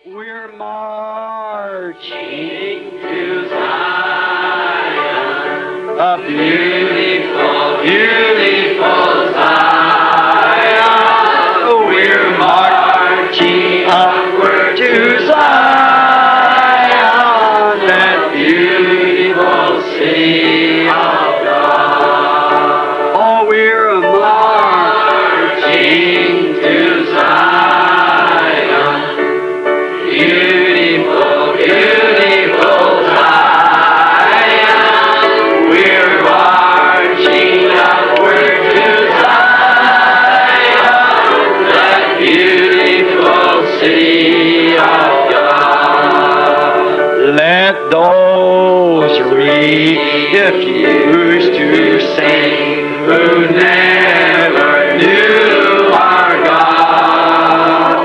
We're marching to Zion, a beautiful, beautiful Zion. We're marching upward to Zion, that beautiful city of God. Oh, we're marching to Zion. Beautiful, beautiful Zion. We're marching upward to Zion, that beautiful city of God. Let those refuse to sing who never knew our God,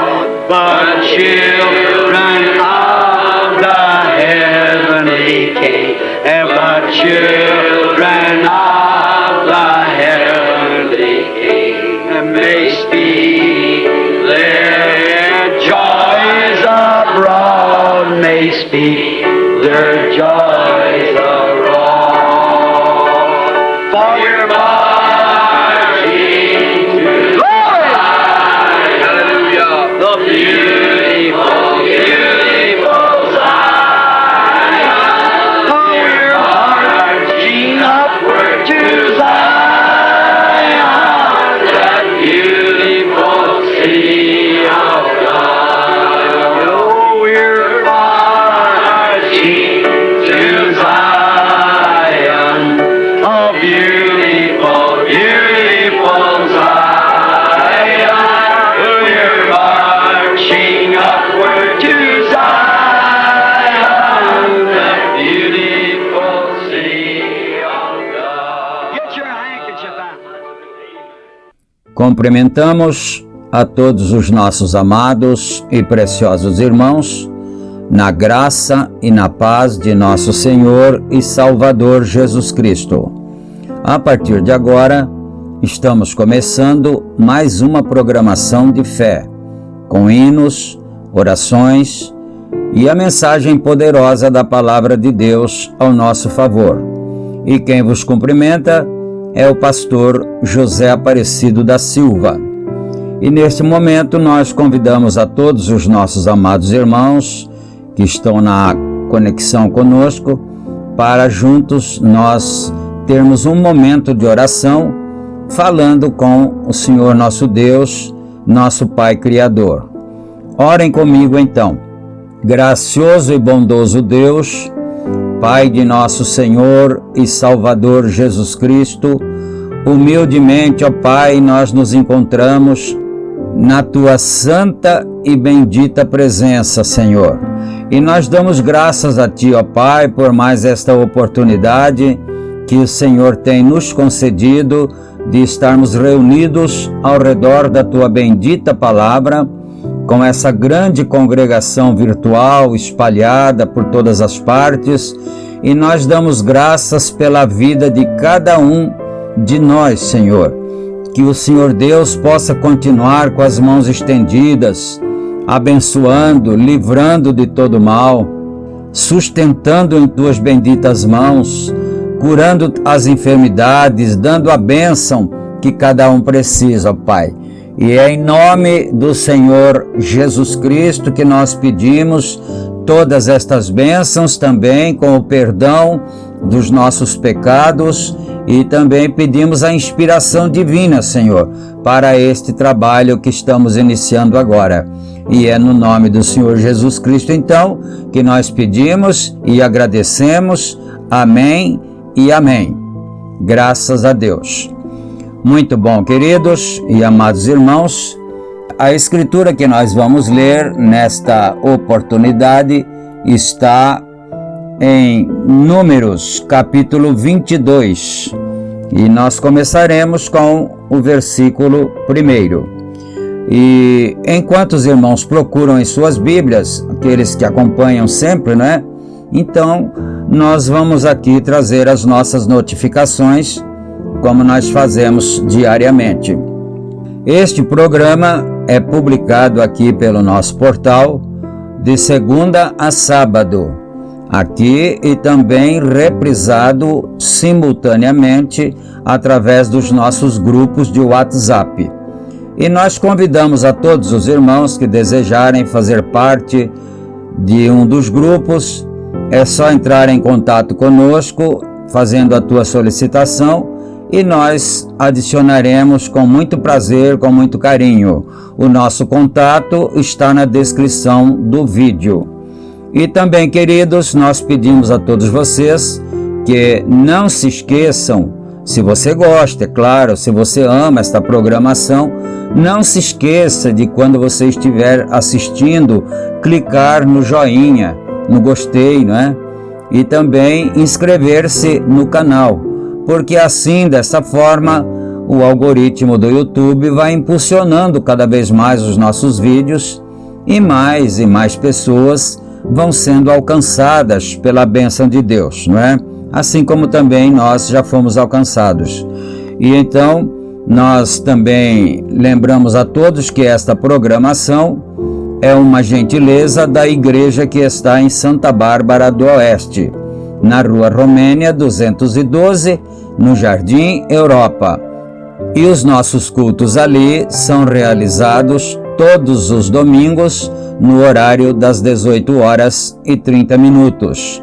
but children of the heavenly King, but children of the heavenly King may speak their joys abroad, may speak their joys abroad. For we're marching to Zion, hallelujah, the beautiful, beautiful Zion. Oh, we're marching upward to Zion, that beautiful city of God. Oh, we're marching to Zion, a beautiful, beautiful Zion. We're marching upward to Zion, the beautiful city of God. Get your handkerchief out. Cumprimentamos a todos os nossos amados e preciosos irmãos, na graça e na paz de nosso Senhor e Salvador Jesus Cristo. A partir de agora, estamos começando mais uma programação de fé, com hinos, orações e a mensagem poderosa da Palavra de Deus ao nosso favor. E quem vos cumprimenta é o pastor José Aparecido da Silva. E neste momento nós convidamos a todos os nossos amados irmãos que estão na conexão conosco para juntos nós termos um momento de oração falando com o Senhor nosso Deus, nosso Pai Criador. Orem comigo então. Gracioso e bondoso Deus, Pai de nosso Senhor e Salvador Jesus Cristo, humildemente, ó Pai, nós nos encontramos na Tua santa e bendita presença, Senhor. E nós damos graças a Ti, ó Pai, por mais esta oportunidade que o Senhor tem nos concedido de estarmos reunidos ao redor da Tua bendita palavra, com essa grande congregação virtual espalhada por todas as partes, e nós damos graças pela vida de cada um de nós, Senhor. Que o Senhor Deus possa continuar com as mãos estendidas, abençoando, livrando de todo mal, sustentando em Tuas benditas mãos, curando as enfermidades, dando a bênção que cada um precisa, ó Pai. E é em nome do Senhor Jesus Cristo que nós pedimos todas estas bênçãos também com o perdão dos nossos pecados e também pedimos a inspiração divina, Senhor, para este trabalho que estamos iniciando agora. E é no nome do Senhor Jesus Cristo, então, que nós pedimos e agradecemos. Amém e amém. Graças a Deus. Muito bom, queridos e amados irmãos. A escritura que nós vamos ler nesta oportunidade está em Números, capítulo 22. E nós começaremos com o versículo 1. E enquanto os irmãos procuram em suas Bíblias, aqueles que acompanham sempre, né? Então, nós vamos aqui trazer as nossas notificações, como nós fazemos diariamente. Este programa é publicado aqui pelo nosso portal de segunda a sábado, aqui e também reprisado simultaneamente através dos nossos grupos de WhatsApp. E nós convidamos a todos os irmãos que desejarem fazer parte de um dos grupos, é só entrar em contato conosco, fazendo a tua solicitação, e nós adicionaremos com muito prazer, com muito carinho. O nosso contato está na descrição do vídeo. E também, queridos, nós pedimos a todos vocês que não se esqueçam, se você gosta, é claro, se você ama esta programação, não se esqueça de, quando você estiver assistindo, clicar no joinha, no gostei, não é? E também inscrever-se no canal, porque assim, dessa forma, o algoritmo do YouTube vai impulsionando cada vez mais os nossos vídeos e mais pessoas vão sendo alcançadas pela bênção de Deus, não é? Assim como também nós já fomos alcançados. E então, nós também lembramos a todos que esta programação é uma gentileza da igreja que está em Santa Bárbara do Oeste, na Rua Romênia 212, no Jardim Europa. E os nossos cultos ali são realizados todos os domingos no horário das 18h30.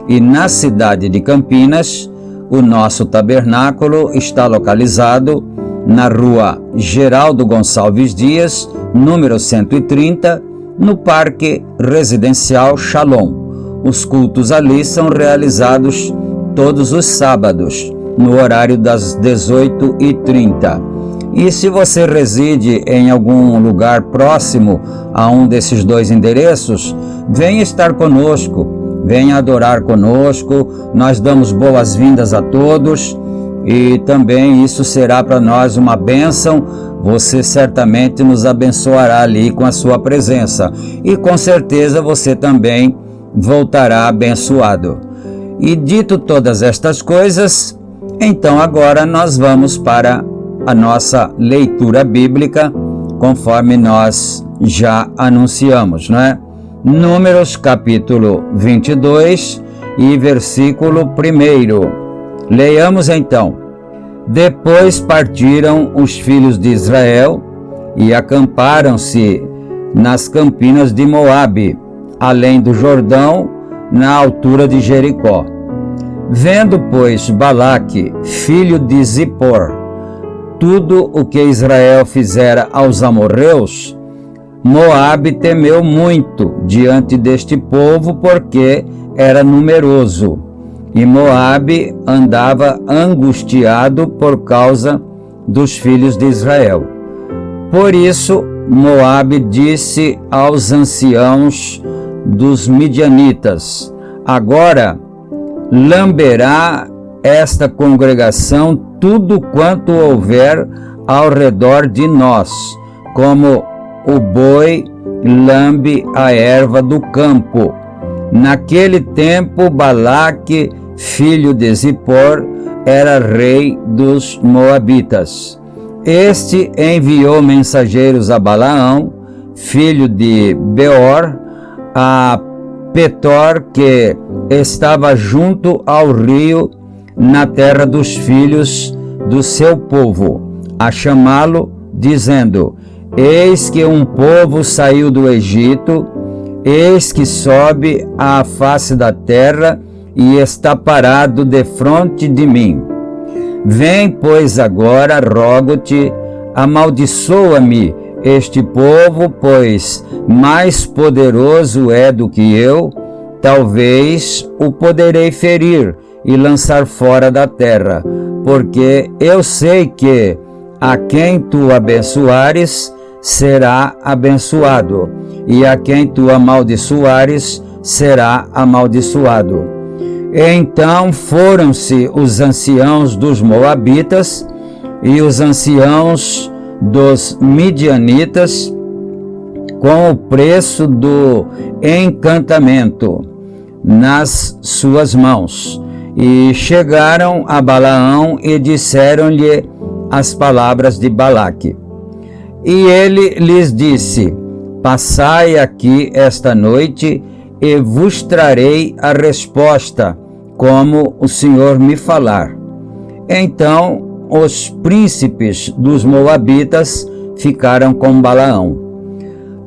E na cidade de Campinas, o nosso tabernáculo está localizado na Rua Geraldo Gonçalves Dias, número 130, no Parque Residencial Shalom. Os cultos ali são realizados todos os sábados, no horário das 18h30. E se você reside em algum lugar próximo a um desses dois endereços, venha estar conosco, venha adorar conosco, nós damos boas-vindas a todos e também isso será para nós uma bênção. Você certamente nos abençoará ali com a sua presença e com certeza você também voltará abençoado. E dito todas estas coisas, então agora nós vamos para a nossa leitura bíblica, conforme nós já anunciamos, não é? Números capítulo 22 e versículo 1. Leiamos então. Depois partiram os filhos de Israel e acamparam-se nas campinas de Moabe, além do Jordão, na altura de Jericó. Vendo, pois, Balaque, filho de Zippor, tudo o que Israel fizera aos amorreus, Moabe temeu muito diante deste povo, porque era numeroso, e Moabe andava angustiado por causa dos filhos de Israel. Por isso, Moabe disse aos anciãos dos midianitas: agora lamberá esta congregação tudo quanto houver ao redor de nós, como o boi lambe a erva do campo. Naquele tempo, Balaque, filho de Zippor, era rei dos Moabitas. Este enviou mensageiros a Balaão, filho de Beor, a Petor, que estava junto ao rio, na terra dos filhos do seu povo, a chamá-lo, dizendo: Eis que um povo saiu do Egito, eis que sobe à face da terra e está parado defronte de mim. Vem, pois, agora, rogo-te, amaldiçoa-me este povo, pois mais poderoso é do que eu, talvez o poderei ferir e lançar fora da terra, porque eu sei que a quem tu abençoares será abençoado, e a quem tu amaldiçoares será amaldiçoado. Então foram-se os anciãos dos Moabitas e os anciãos dos Midianitas com o preço do encantamento nas suas mãos, e chegaram a Balaão e disseram-lhe as palavras de Balaque. E ele lhes disse: passai aqui esta noite e vos trarei a resposta, como o Senhor me falar. Então os príncipes dos Moabitas ficaram com Balaão.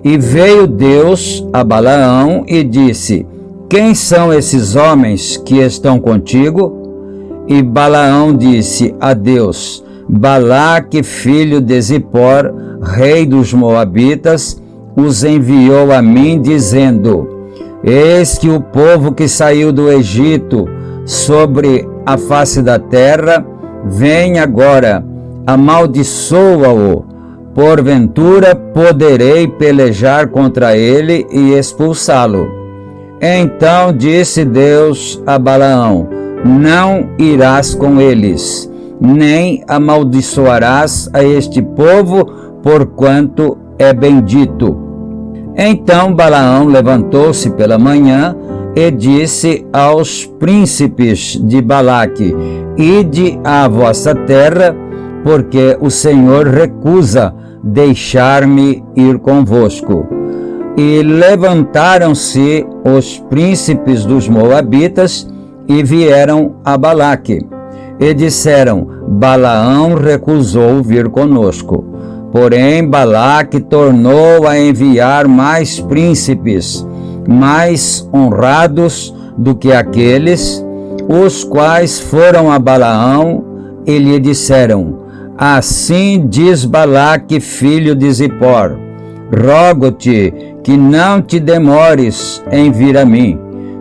E veio Deus a Balaão e disse: quem são esses homens que estão contigo? E Balaão disse a Deus: Balaque, filho de Zippor, rei dos Moabitas, os enviou a mim, dizendo: eis que o povo que saiu do Egito sobre a face da terra vem agora, amaldiçoa-o. Porventura poderei pelejar contra ele e expulsá-lo. Então disse Deus a Balaão: não irás com eles, nem amaldiçoarás a este povo, porquanto é bendito. Então Balaão levantou-se pela manhã e disse aos príncipes de Balaque: ide à vossa terra, porque o Senhor recusa deixar-me ir convosco. E levantaram-se os príncipes dos Moabitas e vieram a Balaque. E disseram: Balaão recusou vir conosco. Porém Balaque tornou a enviar mais príncipes, mais honrados do que aqueles, os quais foram a Balaão e lhe disseram: assim diz Balaque, filho de Zippor: rogo-te que não te demores em vir a mim,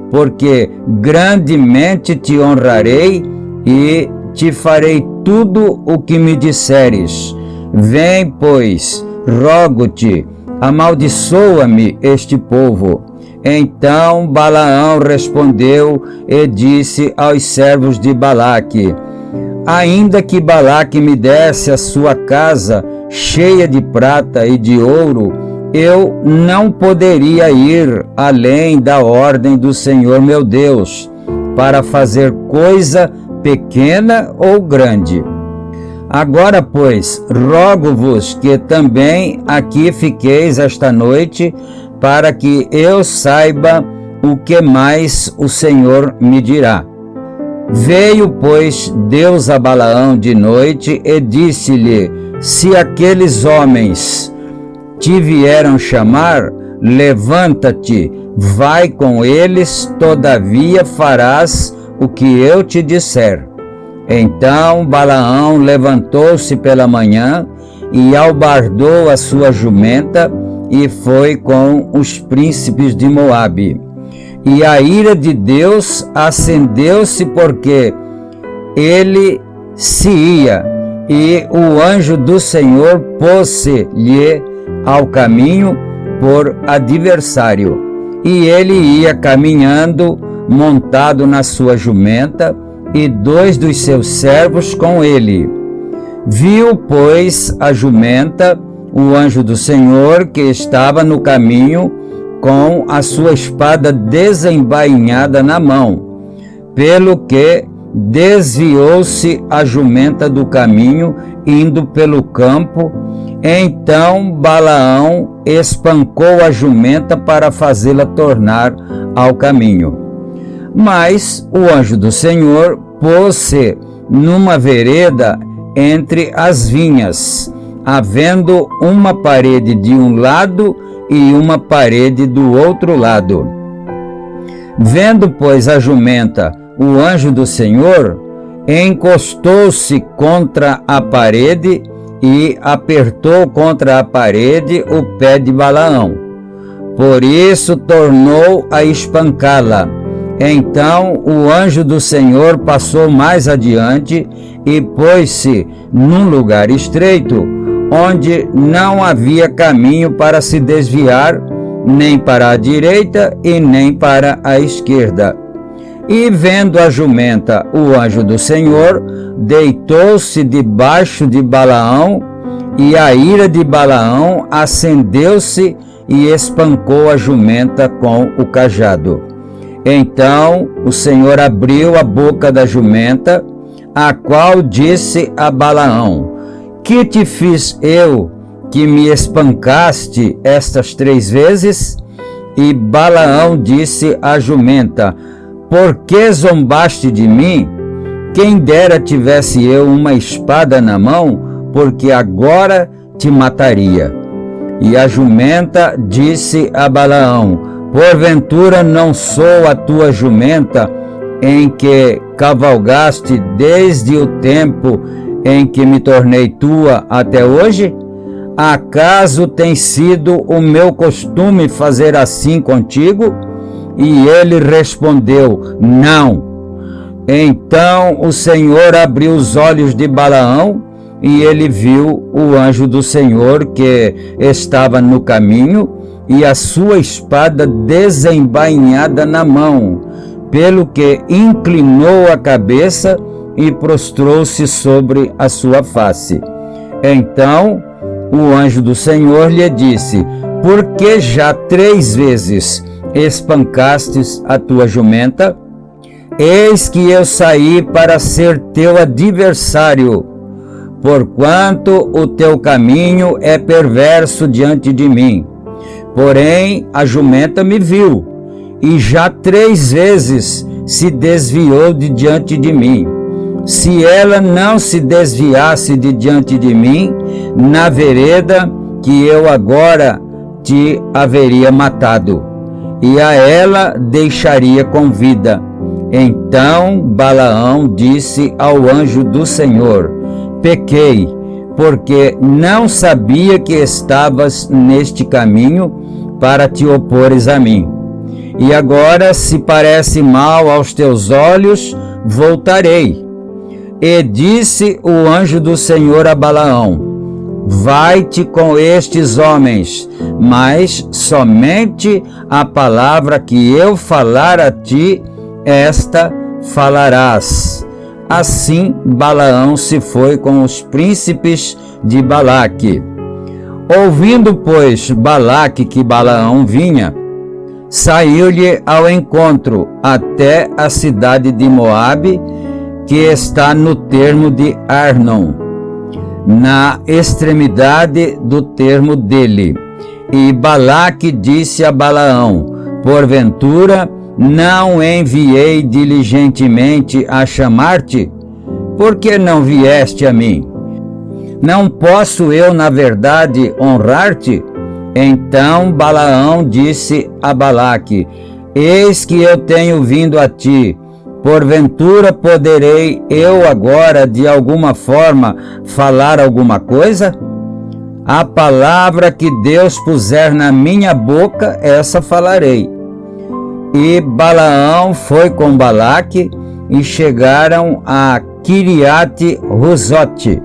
porque grandemente te honrarei e te farei tudo o que me disseres. Vem, pois, rogo-te, amaldiçoa-me este povo. Então Balaão respondeu e disse aos servos de Balaque: ainda que Balaque me desse a sua casa cheia de prata e de ouro, eu não poderia ir além da ordem do Senhor meu Deus, para fazer coisa pequena ou grande. Agora, pois, rogo-vos que também aqui fiqueis esta noite, para que eu saiba o que mais o Senhor me dirá. Veio, pois, Deus a Balaão de noite e disse-lhe: se aqueles homens te vieram chamar, levanta-te, vai com eles, todavia farás o que eu te disser. Então Balaão levantou-se pela manhã e albardou a sua jumenta e foi com os príncipes de Moabe. E a ira de Deus acendeu-se porque ele se ia, e o anjo do Senhor pôs-se-lhe ao caminho por adversário. E ele ia caminhando, montado na sua jumenta, e 2 dos seus servos com ele. Viu, pois, a jumenta, o anjo do Senhor, que estava no caminho, com a sua espada desembainhada na mão, pelo que desviou-se a jumenta do caminho, indo pelo campo. Então Balaão espancou a jumenta para fazê-la tornar ao caminho. Mas o anjo do Senhor pôs-se numa vereda entre as vinhas, havendo uma parede de um lado e uma parede do outro lado. Vendo, pois, a jumenta o anjo do Senhor, encostou-se contra a parede e apertou contra a parede o pé de Balaão. Por isso tornou a espancá-la. Então o anjo do Senhor passou mais adiante e pôs-se num lugar estreito, onde não havia caminho para se desviar, nem para a direita e nem para a esquerda. E vendo a jumenta o anjo do Senhor, deitou-se debaixo de Balaão, e a ira de Balaão acendeu-se e espancou a jumenta com o cajado. Então o Senhor abriu a boca da jumenta, a qual disse a Balaão: Que te fiz eu, que me espancaste estas 3 vezes? E Balaão disse à jumenta: Por que zombaste de mim? Quem dera tivesse eu uma espada na mão, porque agora te mataria. E a jumenta disse a Balaão: Porventura não sou a tua jumenta, em que cavalgaste desde o tempo em que me tornei tua até hoje? Acaso tem sido o meu costume fazer assim contigo? E ele respondeu: Não. Então o Senhor abriu os olhos de Balaão, e ele viu o anjo do Senhor que estava no caminho, e a sua espada desembainhada na mão, pelo que inclinou a cabeça e prostrou-se sobre a sua face. Então o anjo do Senhor lhe disse: Por que já 3 vezes espancastes a tua jumenta? Eis que eu saí para ser teu adversário, porquanto o teu caminho é perverso diante de mim. Porém a jumenta me viu, e já 3 vezes se desviou de diante de mim. Se ela não se desviasse de diante de mim, na vereda que eu agora te haveria matado, e a ela deixaria com vida. Então Balaão disse ao anjo do Senhor: Pequei, porque não sabia que estavas neste caminho para te opores a mim. E agora, se parece mal aos teus olhos, voltarei. E disse o anjo do Senhor a Balaão: Vai-te com estes homens, mas somente a palavra que eu falar a ti, esta falarás. Assim Balaão se foi com os príncipes de Balaque. Ouvindo, pois, Balaque que Balaão vinha, saiu-lhe ao encontro até a cidade de Moabe, que está no termo de Arnon, na extremidade do termo dele. E Balaque disse a Balaão: Porventura não enviei diligentemente a chamar-te? Por que não vieste a mim? Não posso eu, na verdade, honrar-te? Então Balaão disse a Balaque: Eis que eu tenho vindo a ti. Porventura poderei eu agora de alguma forma falar alguma coisa? A palavra que Deus puser na minha boca, essa falarei. E Balaão foi com Balaque e chegaram a Quiriate-Huzote.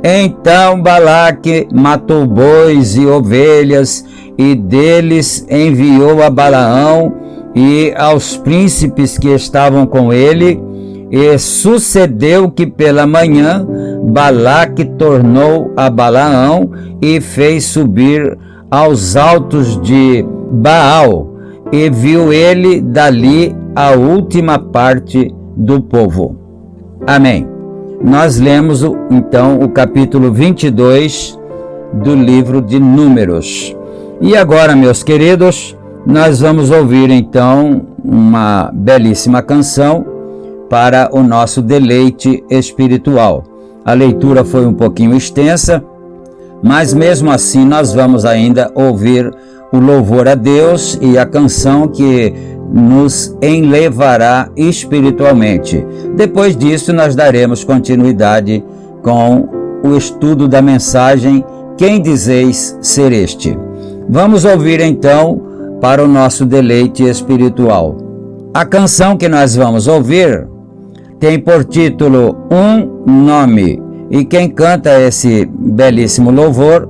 Então Balaque matou bois e ovelhas, e deles enviou a Balaão e aos príncipes que estavam com ele. E sucedeu que pela manhã Balaque tornou a Balaão e fez subir aos altos de Baal, e viu ele dali a última parte do povo. Amém. Nós lemos então o capítulo 22 do livro de Números. E agora, meus queridos, nós vamos ouvir então uma belíssima canção para o nosso deleite espiritual. A leitura foi um pouquinho extensa, mas mesmo assim nós vamos ainda ouvir o louvor a Deus e a canção que nos enlevará espiritualmente. Depois disso, nós daremos continuidade com o estudo da mensagem Quem dizeis ser este? Vamos ouvir então para o nosso deleite espiritual. A canção que nós vamos ouvir tem por título Um Nome, e quem canta esse belíssimo louvor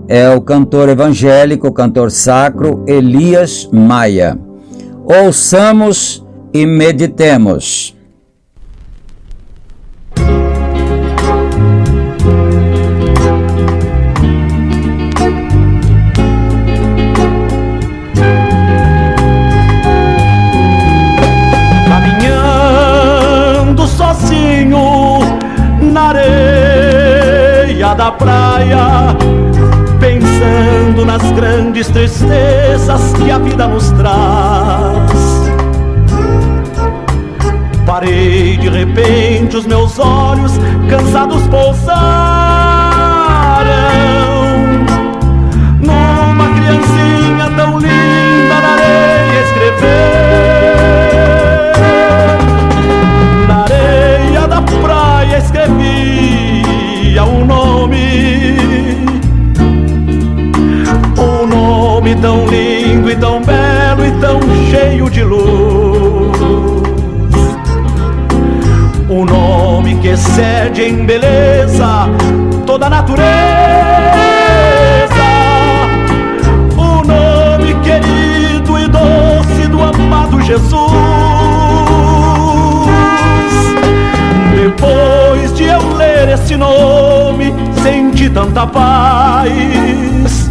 é o cantor evangélico, o cantor sacro Elias Maia. Ouçamos e meditemos. Caminhando sozinho na areia da praia, pensando nas grandes tristezas que a vida nos traz. Parei de repente, os meus olhos cansados pousaram numa criancinha tão linda na areia escrever. Na areia da praia escrevia um nome tão lindo e tão belo e tão cheio de luz. Um nome que excede em beleza toda a natureza. O nome querido e doce do amado Jesus. Depois de eu ler esse nome, senti tanta paz,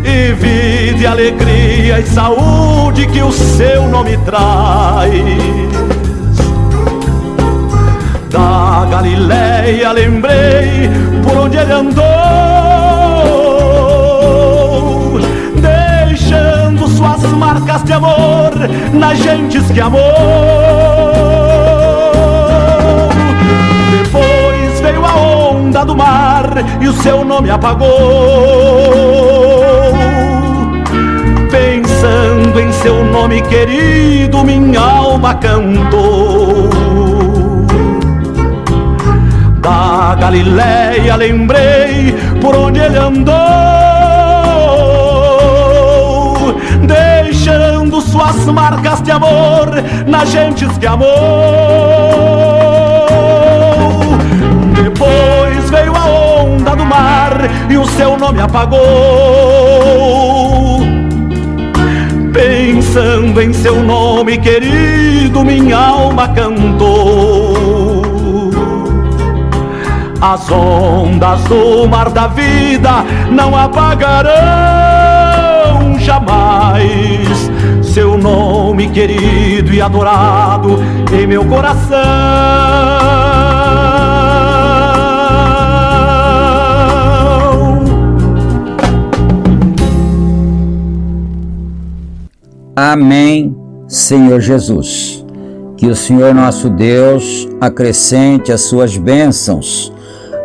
e vida e alegria e saúde que o seu nome traz. Da Galileia lembrei por onde ele andou, deixando suas marcas de amor nas gentes que amou. Depois veio a onda do mar e o seu nome apagou. Pensando em seu nome querido, minha alma cantou. Da Galileia lembrei por onde ele andou, deixando suas marcas de amor nas gentes que amou. Depois veio a onda do mar e o seu nome apagou. Pensando em seu nome querido, minha alma cantou. As ondas do mar da vida não apagarão jamais seu nome querido e adorado em meu coração. Amém, Senhor Jesus. Que o Senhor nosso Deus acrescente as suas bênçãos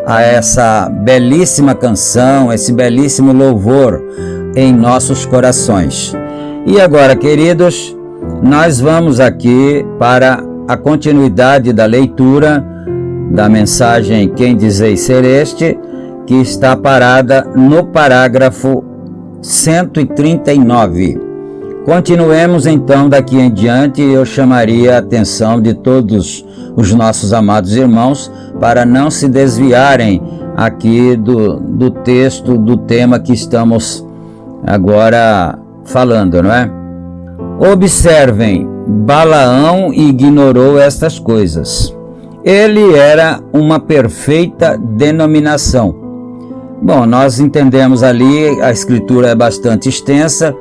a essa belíssima canção, esse belíssimo louvor em nossos corações. E agora, queridos, nós vamos aqui para a continuidade da leitura da mensagem Quem dizeis ser este, que está parada no parágrafo 139. Continuemos então daqui em diante. Eu chamaria a atenção de todos os nossos amados irmãos para não se desviarem aqui do texto, do tema que estamos agora falando, não é? Observem, Balaão ignorou estas coisas. Ele era uma perfeita denominação. Bom, nós entendemos ali, a escritura é bastante extensa,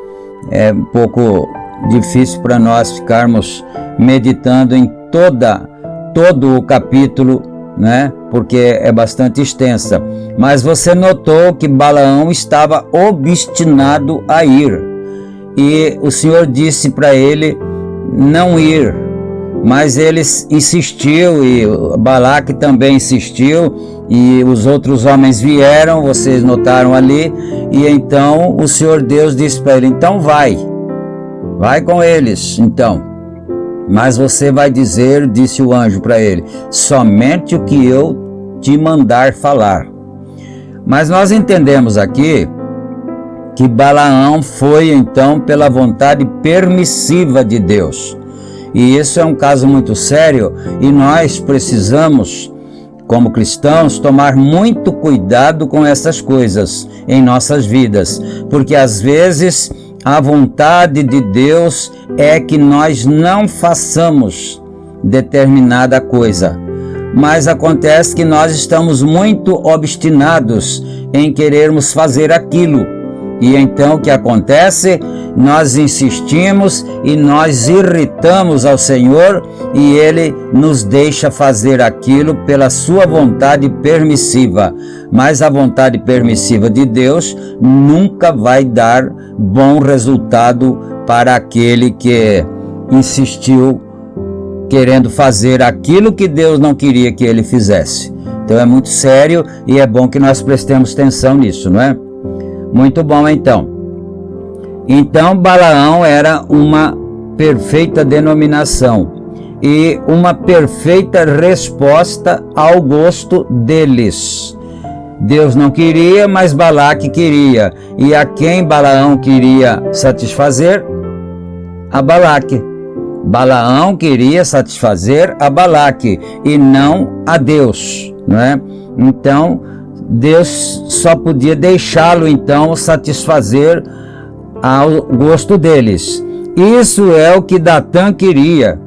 é um pouco difícil para nós ficarmos meditando em todo o capítulo, né? Porque é bastante extensa. Mas você notou que Balaão estava obstinado a ir. E o Senhor disse para ele não ir. Mas ele insistiu, e Balaque também insistiu, e os outros homens vieram, vocês notaram ali, e então o Senhor Deus disse para ele: então vai com eles, então. Mas você vai dizer, disse o anjo para ele, somente o que eu te mandar falar. Mas nós entendemos aqui que Balaão foi então pela vontade permissiva de Deus. E isso é um caso muito sério, e nós precisamos, como cristãos, tomar muito cuidado com essas coisas em nossas vidas, porque às vezes a vontade de Deus é que nós não façamos determinada coisa, mas acontece que nós estamos muito obstinados em querermos fazer aquilo. E então o que acontece? Nós insistimos e nós irritamos ao Senhor, e Ele nos deixa fazer aquilo pela sua vontade permissiva. Mas a vontade permissiva de Deus nunca vai dar bom resultado para aquele que insistiu querendo fazer aquilo que Deus não queria que ele fizesse. Então é muito sério, e é bom que nós prestemos atenção nisso, não é? Muito bom, então. Então Balaão era uma perfeita denominação e uma perfeita resposta ao gosto deles. Deus não queria, mas Balaque queria. E a quem Balaão queria satisfazer? A Balaque. Balaão queria satisfazer a Balaque e não a Deus, não é? Então Deus só podia deixá-lo então satisfazer ao gosto deles. Isso é o que Datã queria.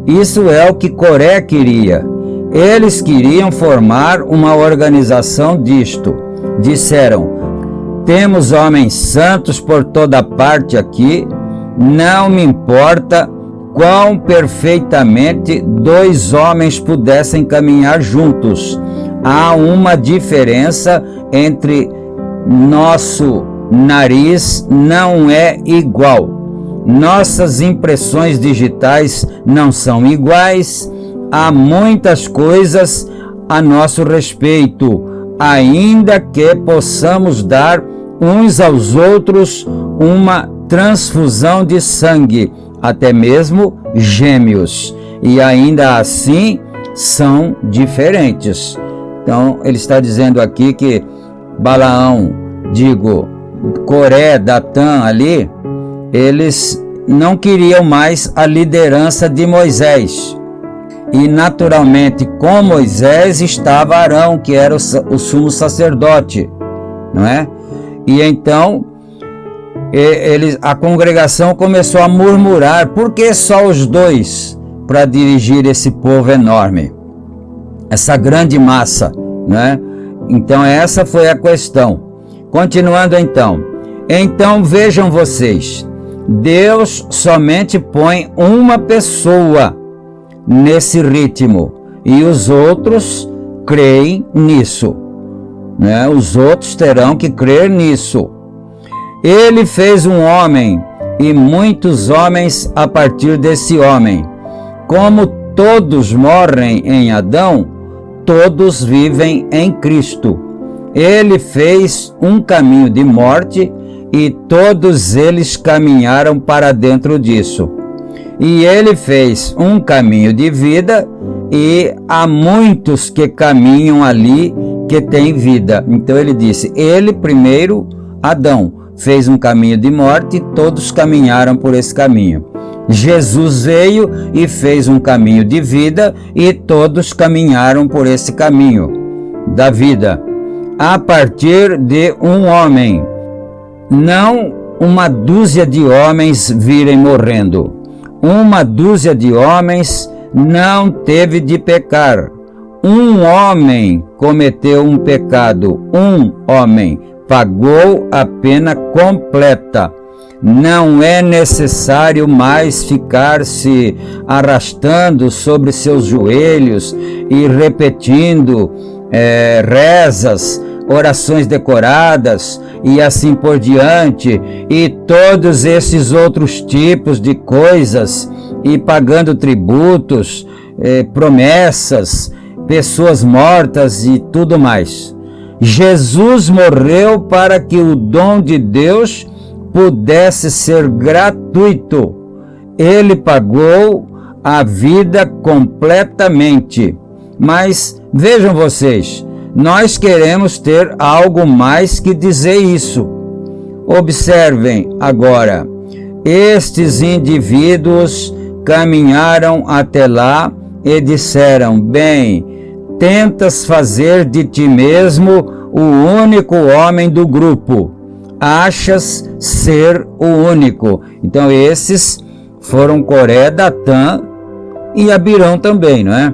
Isso é o que Coré queria. Eles queriam formar uma organização disto. Disseram: temos homens santos por toda parte aqui, não me importa quão perfeitamente dois homens pudessem caminhar juntos. Há uma diferença entre nosso nariz, não é igual. Nossas impressões digitais não são iguais. Há muitas coisas a nosso respeito, ainda que possamos dar uns aos outros uma transfusão de sangue, até mesmo gêmeos, e ainda assim são diferentes. Então ele está dizendo aqui que Balaão, Coré, Datã ali, eles não queriam mais a liderança de Moisés. E naturalmente com Moisés estava Arão, que era o sumo sacerdote, não é? E então a congregação começou a murmurar: por que só os dois para dirigir esse povo enorme, essa grande massa, né? Então essa foi a questão. Continuando então vejam vocês, Deus somente põe uma pessoa nesse ritmo, e os outros creem nisso, né? Os outros terão que crer nisso. Ele fez um homem e muitos homens a partir desse homem. Como todos morrem em Adão, todos vivem em Cristo. Ele fez um caminho de morte e todos eles caminharam para dentro disso. E ele fez um caminho de vida e há muitos que caminham ali que têm vida. Então ele disse, ele primeiro, Adão, fez um caminho de morte e todos caminharam por esse caminho. Jesus veio e fez um caminho de vida e todos caminharam por esse caminho da vida, a partir de um homem. Não uma dúzia de homens virem morrendo. Uma dúzia de homens não teve de pecar. Um homem cometeu um pecado. Um homem pagou a pena completa. Não é necessário mais ficar se arrastando sobre seus joelhos e repetindo rezas, orações decoradas e assim por diante, e todos esses outros tipos de coisas e pagando tributos, promessas, pessoas mortas e tudo mais. Jesus morreu para que o dom de Deus pudesse ser gratuito. Ele pagou a vida completamente. Mas vejam vocês, nós queremos ter algo mais que dizer isso. Observem agora, estes indivíduos caminharam até lá e disseram: bem, tentas fazer de ti mesmo o único homem do grupo, achas ser o único. Então esses foram Coré, Datã e Abirão também, não é?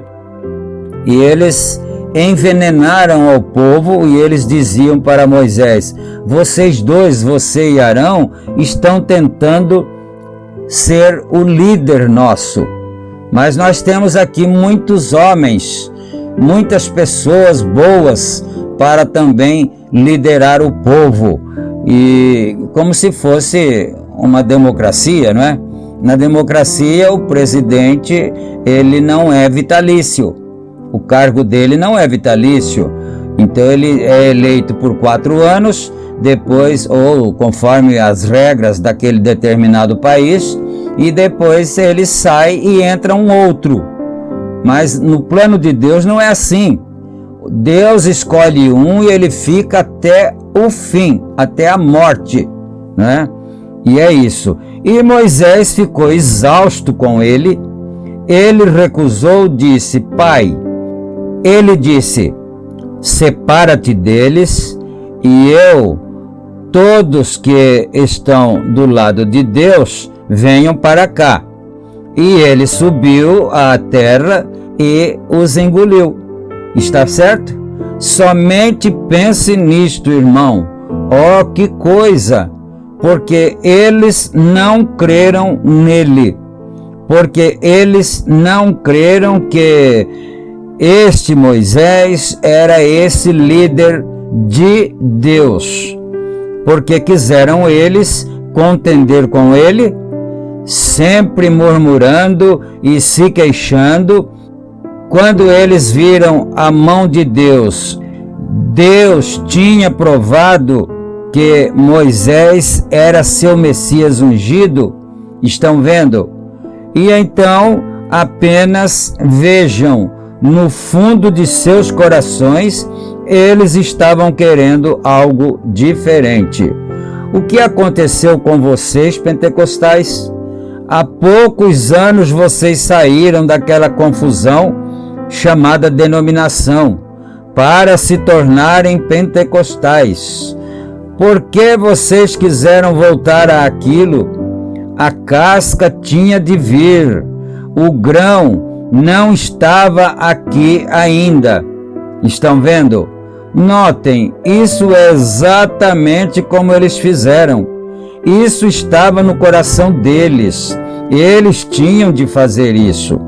E eles envenenaram ao povo e eles diziam para Moisés: vocês dois, você e Arão, estão tentando ser o líder nosso. Mas nós temos aqui muitos homens, muitas pessoas boas para também liderar o povo. E como se fosse uma democracia, não é? Na democracia, o presidente, ele não é vitalício. O cargo dele não é vitalício. Então ele é eleito por 4 anos, depois, ou conforme as regras daquele determinado país, e depois ele sai e entra um outro. Mas no plano de Deus não é assim. Deus escolhe um e ele fica até o fim, até a morte, né? E é isso. E Moisés ficou exausto com ele. Ele recusou, disse: Pai, ele disse: separa-te deles, e eu, todos que estão do lado de Deus, venham para cá. E ele subiu à terra e os engoliu. Está certo? Somente pense nisto, irmão. Oh, que coisa! Porque eles não creram nele. Porque eles não creram que este Moisés era esse líder de Deus. Porque quiseram eles contender com ele, sempre murmurando e se queixando. Quando eles viram a mão de Deus, Deus tinha provado que Moisés era seu Messias ungido. Estão vendo? E então apenas vejam, no fundo de seus corações, eles estavam querendo algo diferente. O que aconteceu com vocês, pentecostais? Há poucos anos vocês saíram daquela confusão chamada denominação para se tornarem pentecostais. Por que vocês quiseram voltar àquilo? A casca tinha de vir, o grão não estava aqui ainda. Estão vendo? Notem, isso é exatamente como eles fizeram. Isso estava no coração deles. Eles tinham de fazer isso.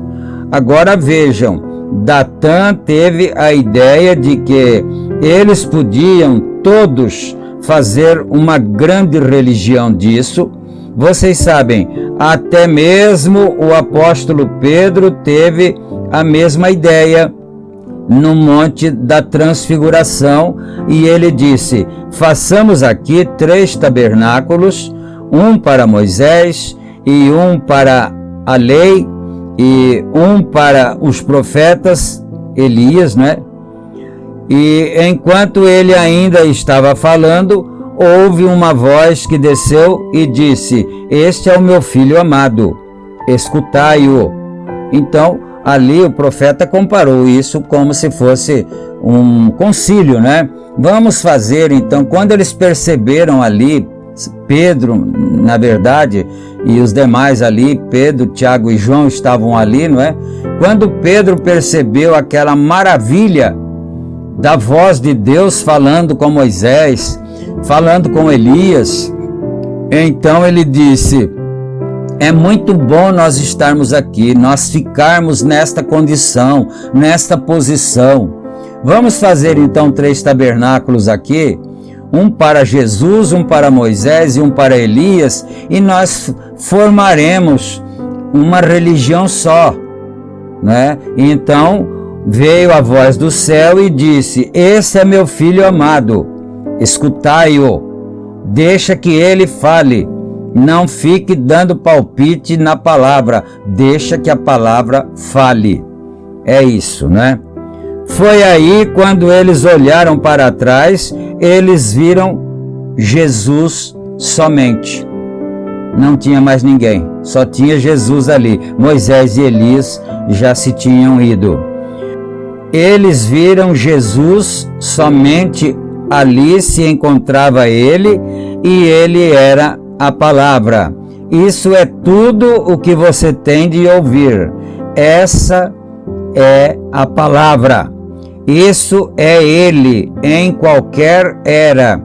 Agora vejam, Datã teve a ideia de que eles podiam todos fazer uma grande religião disso. Vocês sabem, até mesmo o apóstolo Pedro teve a mesma ideia no Monte da Transfiguração, e ele disse: façamos aqui 3 tabernáculos, um para Moisés, e um para a lei, e um para os profetas, Elias, né? E enquanto ele ainda estava falando, houve uma voz que desceu e disse: este é o meu filho amado, escutai-o. Então, ali o profeta comparou isso como se fosse um concílio, né? Vamos fazer então, quando eles perceberam ali, Pedro, na verdade, e os demais ali, Pedro, Tiago e João estavam ali, não é? Quando Pedro percebeu aquela maravilha da voz de Deus falando com Moisés, falando com Elias, então ele disse: é muito bom nós estarmos aqui, nós ficarmos nesta condição, nesta posição. Vamos fazer então 3 tabernáculos aqui, um para Jesus, um para Moisés e um para Elias, e nós formaremos uma religião só, né? Então veio a voz do céu e disse: esse é meu filho amado, escutai-o, deixa que ele fale, não fique dando palpite na palavra, deixa que a palavra fale. É isso, né? Foi aí quando eles olharam para trás, eles viram Jesus somente. Não tinha mais ninguém, só tinha Jesus ali. Moisés e Elias já se tinham ido. Eles viram Jesus somente, ali se encontrava ele e ele era a palavra. Isso é tudo o que você tem de ouvir. Essa é a palavra. Isso é ele em qualquer era.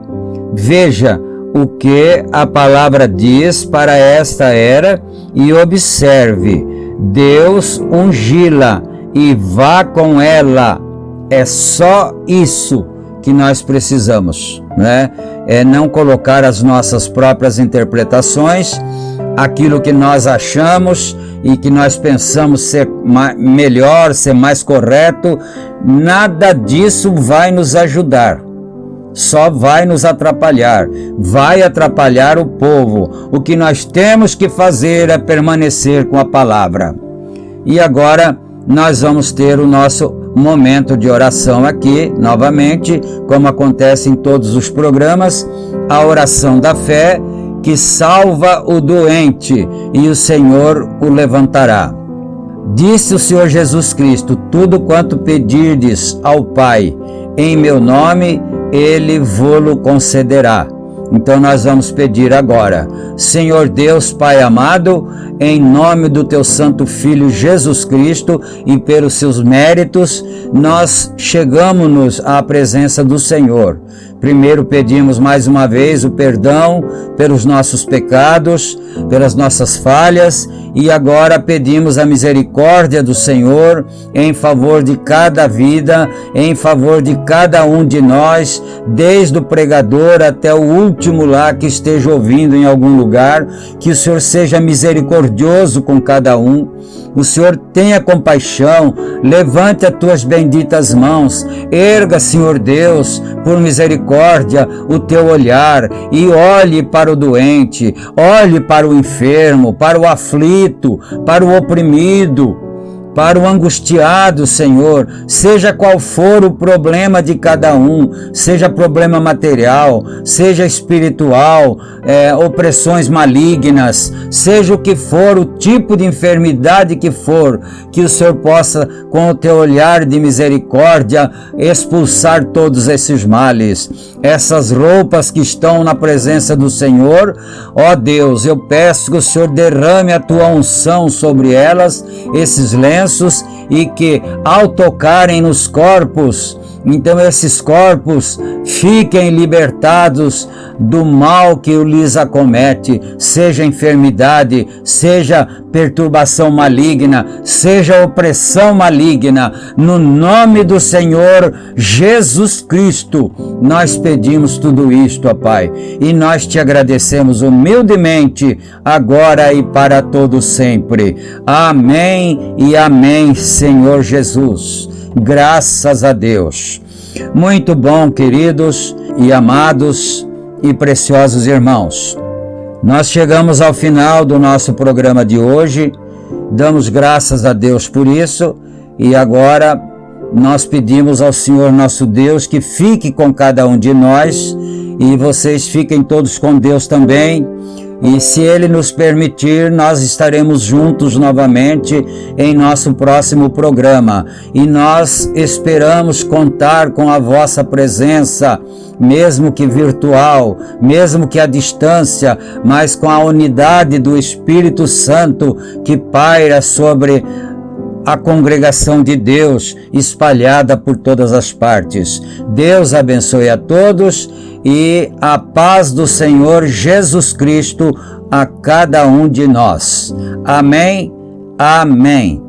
Veja o que a palavra diz para esta era e observe. Deus ungi-la e vá com ela. É só isso que nós precisamos, né? É não colocar as nossas próprias interpretações, aquilo que nós achamos e que nós pensamos ser melhor, ser mais correto. Nada disso vai nos ajudar, só vai nos atrapalhar, vai atrapalhar o povo. O que nós temos que fazer é permanecer com a palavra. E agora nós vamos ter o nosso momento de oração aqui, novamente, como acontece em todos os programas, a oração da fé, que salva o doente e o Senhor o levantará. Disse o Senhor Jesus Cristo: tudo quanto pedirdes ao Pai em meu nome, Ele vô-lo concederá. Então nós vamos pedir agora: Senhor Deus Pai amado, em nome do teu santo Filho Jesus Cristo e pelos seus méritos, nós chegamos-nos à presença do Senhor. Primeiro pedimos mais uma vez o perdão pelos nossos pecados, pelas nossas falhas, e agora pedimos a misericórdia do Senhor em favor de cada vida, em favor de cada um de nós, desde o pregador até o último lá que esteja ouvindo em algum lugar. Que o Senhor seja misericordioso com cada um. O Senhor tenha compaixão, levante as tuas benditas mãos, erga, Senhor Deus, por misericórdia, o teu olhar e olhe para o doente, olhe para o enfermo, para o aflito, para o oprimido, para o angustiado, Senhor, seja qual for o problema de cada um, seja problema material, seja espiritual, opressões malignas, seja o que for, o tipo de enfermidade que for, que o Senhor possa, com o teu olhar de misericórdia, expulsar todos esses males. Essas roupas que estão na presença do Senhor, ó Deus, eu peço que o Senhor derrame a tua unção sobre elas, esses lenços, e que ao tocarem nos corpos, então esses corpos fiquem libertados do mal que lhes acomete, seja enfermidade, seja perturbação maligna, seja opressão maligna. No nome do Senhor Jesus Cristo, nós pedimos tudo isto, ó Pai, e nós te agradecemos humildemente, agora e para todo sempre. Amém e amém, Senhor Jesus. Graças a Deus. Muito bom, queridos e amados e preciosos irmãos. Nós chegamos ao final do nosso programa de hoje. Damos graças a Deus por isso. E agora nós pedimos ao Senhor nosso Deus que fique com cada um de nós. E vocês fiquem todos com Deus também. E se Ele nos permitir, nós estaremos juntos novamente em nosso próximo programa. E nós esperamos contar com a vossa presença, mesmo que virtual, mesmo que à distância, mas com a unidade do Espírito Santo que paira sobre a congregação de Deus espalhada por todas as partes. Deus abençoe a todos e a paz do Senhor Jesus Cristo a cada um de nós. Amém. Amém.